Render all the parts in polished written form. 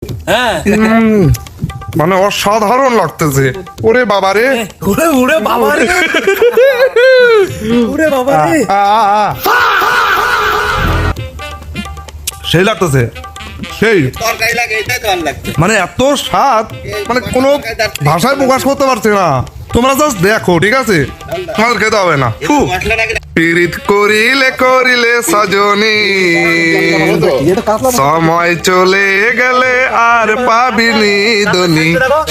হ্যাঁ মানে অসাধারণ লাগতেছে। ওরে বাবা রে, ওরে ওরে বাবা রে, ওরে বাবা রে, সেই লাগতেছে, সেই তরকারি লাগে এটাই তো ভালো লাগছে। মানে এত স্বাদ, মানে কোনো ভাষায় প্রকাশ করতে পারছি না। তোমরা জাস্ট দেখো, ঠিক আছে? তোমাদের খেতে হবে না। মশলাটাকে পীড়িত করিলে করিলে সজনী, সময় চলে গেলে আর পাবিনি দনি,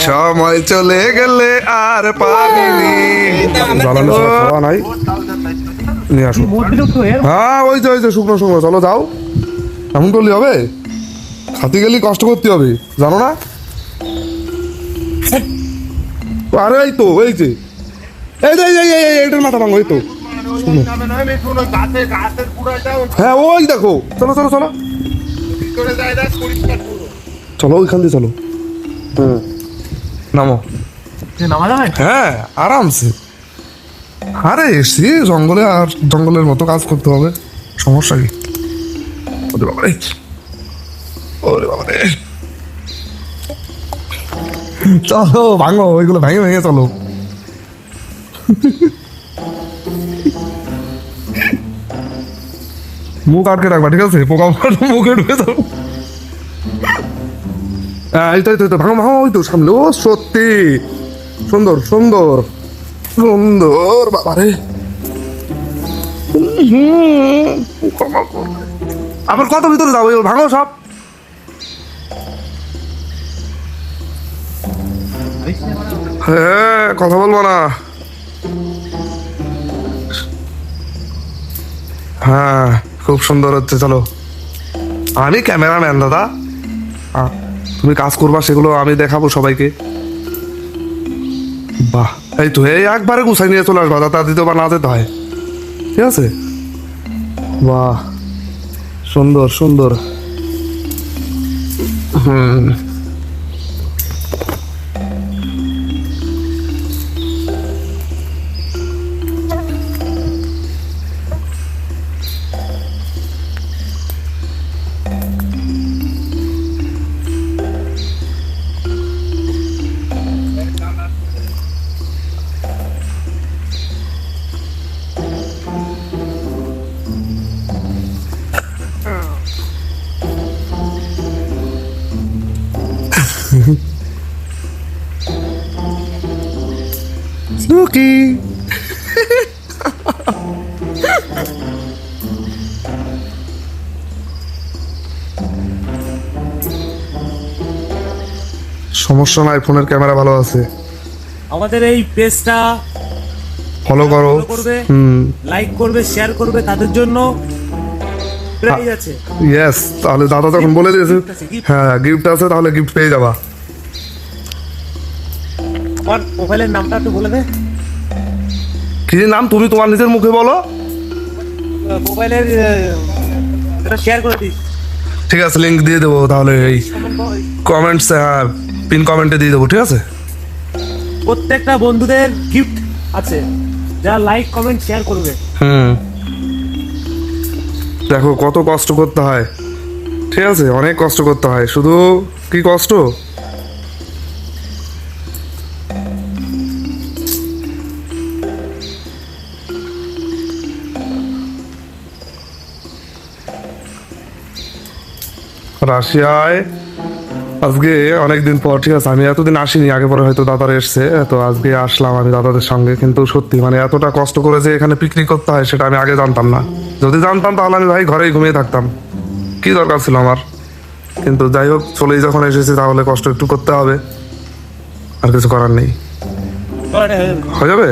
সময় চলে গেলে আর পাবিনি। জ্বালানো খাওয়া নাই, নিয়ে আসো। হ্যাঁ ওই যে শুকনো শুকনো, চলো যাও। এমন করলে হবে? খাতে গেলে কষ্ট করতে হবে, জানো না? আরে এই তো, এই যে এইটার মাথা ভাঙো, এই তো। হ্যাঁ ওই দেখো, চলো চলো চলো চলো, ওইখান দিয়ে চলো। নামো। নামা যাবে? হ্যাঁ আরামসে। আরে এসছি জঙ্গলে, আর জঙ্গলের মতো কাজ করতে হবে, সমস্যা কি? ওরে বাবা রে, ওরে বাবা রে, চলো ভাঙো ওইগুলো, ভেঙে ভেঙে চলো। মুখ আটকে রাখবা, ঠিক আছে? পোকা মুখে ঢুকে যাবো। হ্যাঁ এই তো ভাঙো ভাঙো, ওই তো সামনে। ও সত্যি সুন্দর সুন্দর সুন্দর, বাবারে। আবার কত ভিতরে যাবো, ভাঙো সব। হ্যাঁ কথা বলবো না। হ্যাঁ খুব সুন্দর হচ্ছে, চলো। আমি ক্যামেরাম্যান দাদা, তুমি কাজ করবা, সেগুলো আমি দেখাবো সবাইকে। বাহ, এই তো এই একবারে গুছাই নিয়ে চলে আসবা, যাতে দ্বিতীয়বার না যেতে হয়, ঠিক আছে? বাহ সুন্দর সুন্দর। হুম Snooki. সমস্যা নাই, ফোনের ক্যামেরা ভালো আছে। আমাদের এই পেজটা ফলো করো, করবে, হুম লাইক করবে, শেয়ার করবে, তাদের জন্য প্রাইজ আছে। ইয়েস, তাহলে দাদা তখন বলে দিয়েছে। Gift আছে, gift। হ্যাঁ গিফট আছে, তাহলে গিফট পেয়ে যাবা। আমার প্রোফাইলের নামটা একটু বলে দে। কি নাম তুমি তোমার নিজের মুখে বলো। মোবাইলের এটা শেয়ার করে দিস। ঠিক আছে, লিংক দিয়ে দেবো তাহলে, এই কমেন্টস, হ্যাঁ পিন কমেন্টে দিয়ে দেবো, ঠিক আছে? প্রত্যেকটা বন্ধুদের গিফট আছে, যারা লাইক কমেন্ট শেয়ার করবে। হুম দেখো কত কষ্ট করতে হয়, ঠিক আছে? অনেক কষ্ট করতে হয়, শুধু কি কষ্ট। রাশিয়ায় আজকে অনেকদিন পর, ঠিক আছে? আমি এতদিন আসিনি, আগে পরে হয়তো দাদারা এসছে, তো আজকে আসলাম আমি দাদাদের সঙ্গে। কিন্তু সত্যি মানে এতটা কষ্ট করে যে এখানে পিকনিক করতে হয়, সেটা আমি আগে জানতাম না। যদি জানতাম তাহলে আমি ভাই ঘরেই ঘুমিয়ে থাকতাম, কি দরকার ছিল আমার? কিন্তু যাই হোক, চলেই যখন এসেছি তাহলে কষ্ট একটু করতে হবে, আর কিছু করার নেই। হয়ে যাবে।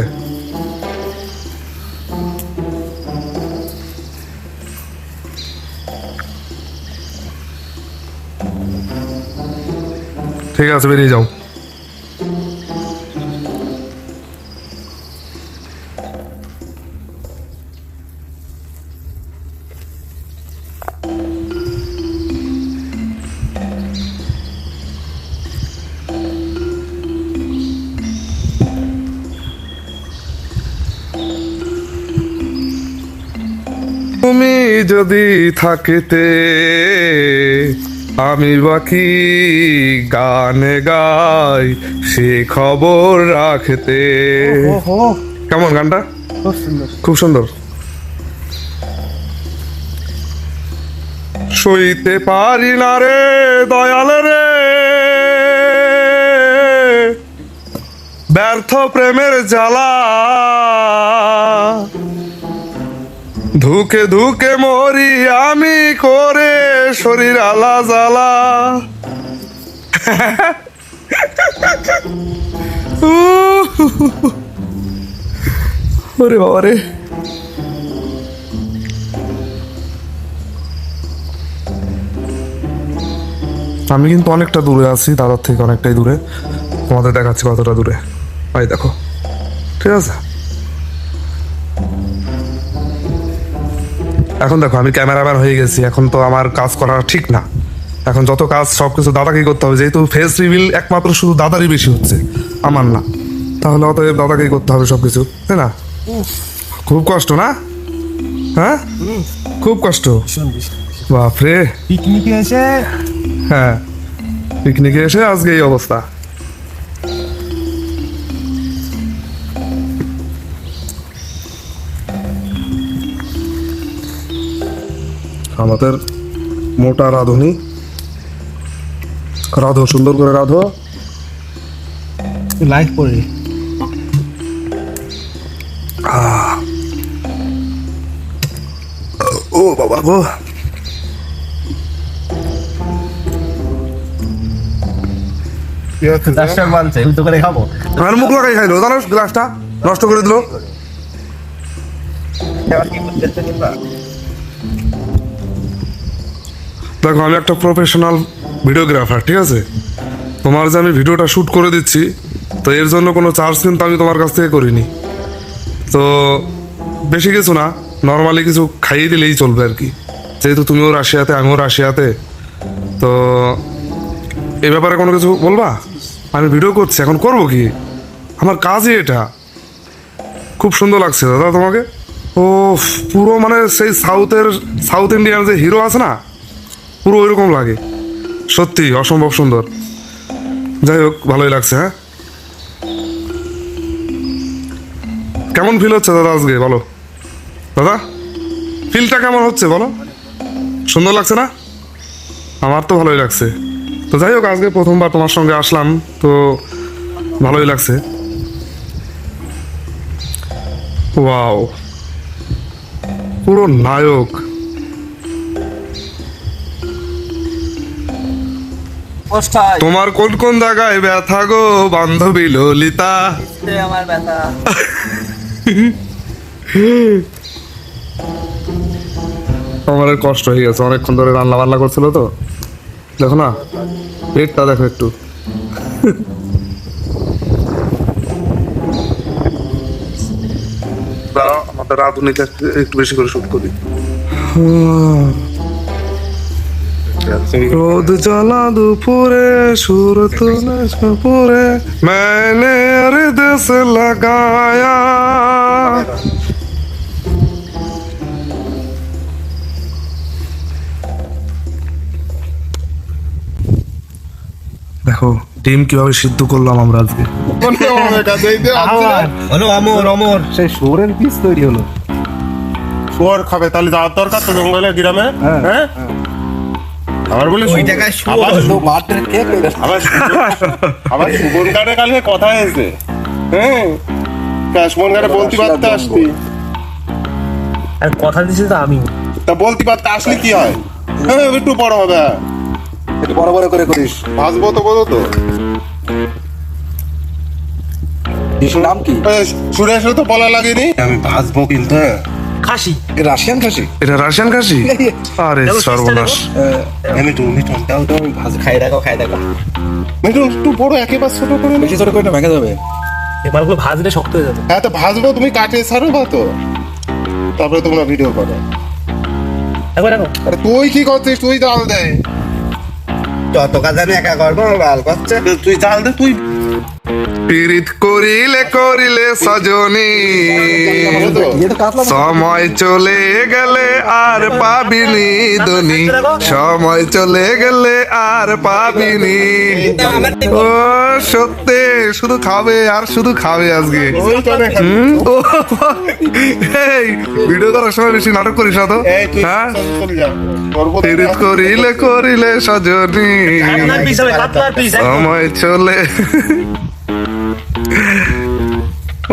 ঠিক আছে, বেরিয়ে যাও। তুমি যদি থাকিতে আমি বাকি গানে গাই সে খবর রাখতে। ওহো, কেমন গানটা? খুব সুন্দর। খুব সুন্দর। সইতে পারি না রে দয়াল রে ব্যর্থ প্রেমের জ্বালা, ধুকে ধুকে মরি আমি করে শরীর আলা জ্বালা। ওরে বাবা রে, আমি কিন্তু অনেকটা দূরে আছি, দাদার থেকে অনেকটাই দূরে। তোমাদের দেখাচ্ছি কতটা দূরে, ভাই দেখো, ঠিক আছে? এখন দেখো আমি ক্যামেরাম্যান হয়ে গেছি, এখন তো আমার কাজ করা ঠিক না। এখন যত কাজ সবকিছু দাদাকেই করতে হবে, যেহেতু ফেস রিভিল একমাত্র শুধু দাদারই বেশি হচ্ছে, আমার না। তাহলে অতএব দাদাকেই করতে হবে সবকিছু, তাই না? খুব কষ্ট না? হ্যাঁ, খুব কষ্ট। বাপরে, পিকনিকে এসে হ্যাঁ, পিকনিকে এসে আজকে এই অবস্থা। আমাদের মোটা রাঁধুনি, রাধো, সুন্দর করে রাধো। লাইক করে ও বাবা গো, দর্শক মানছে উল্টো করে খাবো। আমার মুখ লাগাই খাইলো, জানো, গ্লাসটা নষ্ট করে দিল। দেখো আমি একটা প্রফেশনাল ভিডিওগ্রাফার, ঠিক আছে? তোমার যে আমি ভিডিওটা শ্যুট করে দিচ্ছি, তো এর জন্য কোনো চার্জ কিন্তু আমি তোমার কাছ থেকে করিনি। তো বেশি কিছু না, নর্মালি কিছু খাইয়ে দিলেই চলবে আর কি, যেহেতু তুমিও রাশিয়াতে আমিও রাশিয়াতে। তো এ ব্যাপারে কোনো কিছু বলবা? আমি ভিডিও করছি, এখন করবো কি, আমার কাজই এটা। খুব সুন্দর লাগছে দাদা তোমাকে। ও পুরো মানে সেই সাউথ ইন্ডিয়ান যে হিরো আছে না, পুরো ওইরকম লাগে, সত্যি অসম্ভব সুন্দর। যাই হোক, ভালোই লাগছে। হ্যাঁ, কেমন ফিল হচ্ছে দাদা আজকে, বলো দাদা, ফিলটা কেমন হচ্ছে বলো? সুন্দর লাগছে না? আমার তো ভালোই লাগছে। তো যাই হোক, আজকে প্রথমবার তোমার সঙ্গে আসলাম, তো ভালোই লাগছে। ওয়াও, পুরো নায়ক। তোমার কোন কোন জায়গায় ব্যথা গো বান্ধবী ললিতা? আমার ব্যথা। আমার আর কষ্ট হয়ে গেছে, অনেকক্ষণ ধরে রান্না বান্না করছিল তো, দেখো না পেটটা দেখো একটু। দাঁড়াও, আমাদের রাঁধুনিকে একটু বেশি করে শুট করি। রোদ জ্বালা দুপুরে সুরত পুরে मैंने हृदय से लगाया। দেখো ডিম কিভাবে সিদ্ধ করলাম আমরা আজকে। হলো অমর অমর। সেই শোরের পিস তৈরি হলো। শুয়োর খাবে, তাহলে যাওয়ার দরকার তো জঙ্গলে গ্রামে। হ্যাঁ, আবার বলে ওই জায়গায় শুয়োর। আবার সুবন ঘাটে কালকে কথা হয়েছে। হ্যাঁ, সুবন ঘাটে বলতে পারতে আসতি, আর কথা দিয়েছি তো আমি। তা বলতে পারতে আসলে কি হয়? হ্যাঁ, একটু বড় হবে, একটু বড় বড় করে করিস। ভাসবো তো, বোঝো তো। নাম কি? শুনে আসলে তো বলা লাগেনি, আমি ভাসবো কিন্তু। হ্যাঁ, খাসি, রাশিয়ান খাসি। এটা রাশিয়ান খাসি? আরে সর্বনাশ। মিঠুন মিঠুন তাও তো আমি ভাজ খাই দেখো, খাই দেখো। মিঠুন একটু বড়, একেবারে ছোট করে নে। বেশি ছোট করে না, ভেঙে যাবে। এই মালগুলো ভাজলে শক্ত হয়ে যাবে। হ্যাঁ, তো ভাসবো, তুমি কাটে ছাড়ো বা তো, তারপরে তোমরা ভিডিও করো। একবার দেখো। আরে তুই কি করছিস? তুই জাল দে। যত কাজ আমি একা করবো, আমার ভালো করছে। তুই জাল দে, তুই পীড়িত করিলে করিলে সজনী সময় চলে গেলে আর পাবিনি দনি, সময় চলে গেলে আর পাবিনি। ও সত্যি শুধু খাবে আর শুধু খাবে আজকে। ওই তো না খালি। ও, এই ভিডিও করার সময় বেশি নাটক করিস না তো, এই তুই হ্যাঁ? চলে যা। করবো তো পীড়িত করিলে করিলে সজনী কাতলার পিস হবে, কাতলার পিস সময় চলে।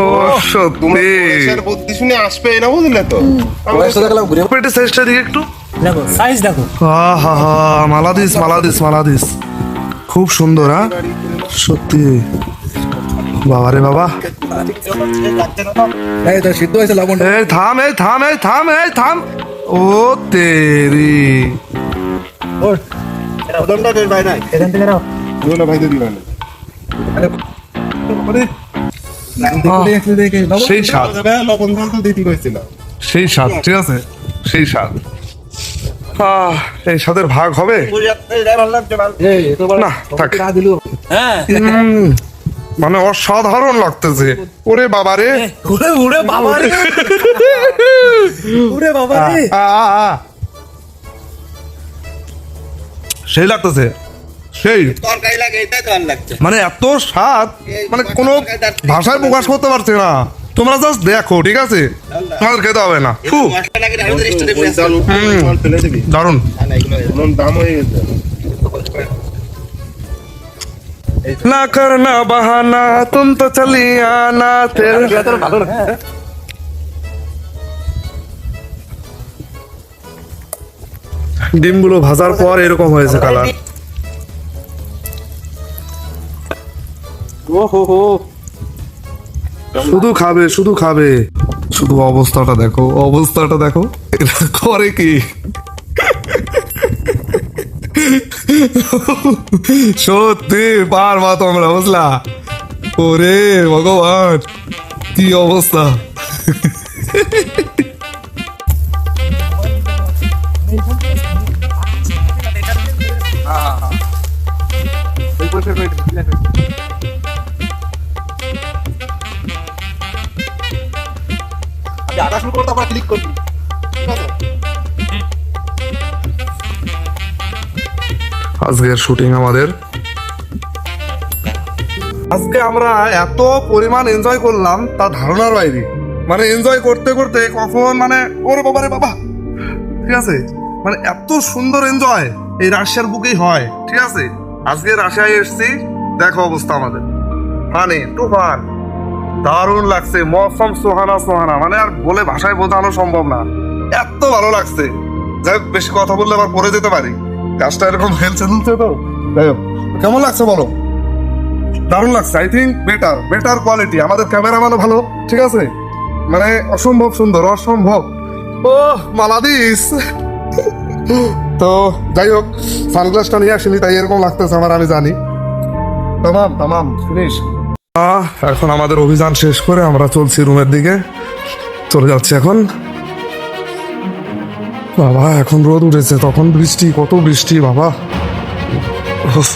ও তোমার সত্যি বয়সের বুদ্ধি শুনে আসবে না, বুঝলে তো? বয়স তো দেখলাম ঘুরে পেটের সাইজটা দিকে একটু। দেখো সাইজ দেখো। আহা হা, মালাদিস মালাদিস মালাদিস, খুব সুন্দর। হ্যাঁ সত্যি, বাবারে বাবা। এই তো সিদ্ধ হয়েছে লবণ। এই থাম, এই থাম, এই থাম, এই থাম। ও তেরি, লবণটা বের ভাই নাই। এখান থেকে নাও। দুলা ভাই দিদি মানে সেই স্বাদ, লবণ ঝাল তো দিতে কইছিল। সেই স্বাদ, ঠিক আছে, সেই স্বাদ। এই স্বাদের ভাগ হবে না, থাক। হ্যাঁ মানে অসাধারণ লাগতেছে। ওরে বাবা রে, ওরে ওরে বাবা রে, ওরে বাবা রে। সেই লাগতেছে, সেই তরকারি লাগে এটাই তো আর লাগছে। মানে এত স্বাদ, মানে কোনো ভাষায় প্রকাশ করতে পারছি না। তোমরা জাস্ট দেখো, ঠিক আছে, তোমাদের খেতে হবে না। মশলা লাগে না, আমাদের স্টোরে ওই জাল জল ফেলে দিবি। দারুন। না এগুলো এমন দাম হয়ে গেছে। না করনা বাহানা তুম তো চলি আনা তেরে। ডিমগুলো ভাজার পর এরকম হয়েছে কালার। ও হো হো। শুধু খাবে, শুধু খাবে, শুধু অবস্থাটা দেখো, অবস্থাটা দেখো। এটা করে কি? সত্যি পারবা তোমরা, বুঝলা? ওরে ভগবান, কি অবস্থা! আটা শুরু করতে আবার ক্লিক করবি। আজকের শুটিং আমাদের, আজকে আমরা এত পরিমাণ এনজয় করলাম তা ধারণার বাইরে। মানে এনজয় করতে করতে কখন মানে ওরে বাবা রে বাবা, ঠিক আছে, মানে এত সুন্দর এনজয় এই রাশিয়ার বুকেই হয়, ঠিক আছে। আজকে রাশিয়ায় এসেছি, দেখো অবস্থা আমাদের, মানে তুফান, দারুণ লাগছে। মৌসুম সোহানা সোহানা, মানে আর বলে ভাষায় বোঝানো সম্ভব না, এত ভালো লাগছে। যাই হোক, বেশি কথা বললে আবার পরে যেতে পারি। কাজটা এরকম হেলছে দুলছে তো, যাই হোক, কেমন লাগছে বলো? দারুণ লাগছে। I think better better quality. আমাদের ক্যামেরাম্যানও ভালো, ঠিক আছে, মানে অসম্ভব সুন্দর, অসম্ভব। ও মালাদিস। তো যাই হোক, সানগ্লাসটা নিয়ে আসিনি, তাই এরকম লাগতেছে আমার, আমি জানি। তামাম তামাম ফিনিশ। এখন আমাদের অভিযান শেষ করে আমরা চলছি রুমের দিকে, চলে যাচ্ছি এখন। বাবা এখন রোদ উঠেছে, তখন বৃষ্টি, কত বৃষ্টি বাবা। উফ।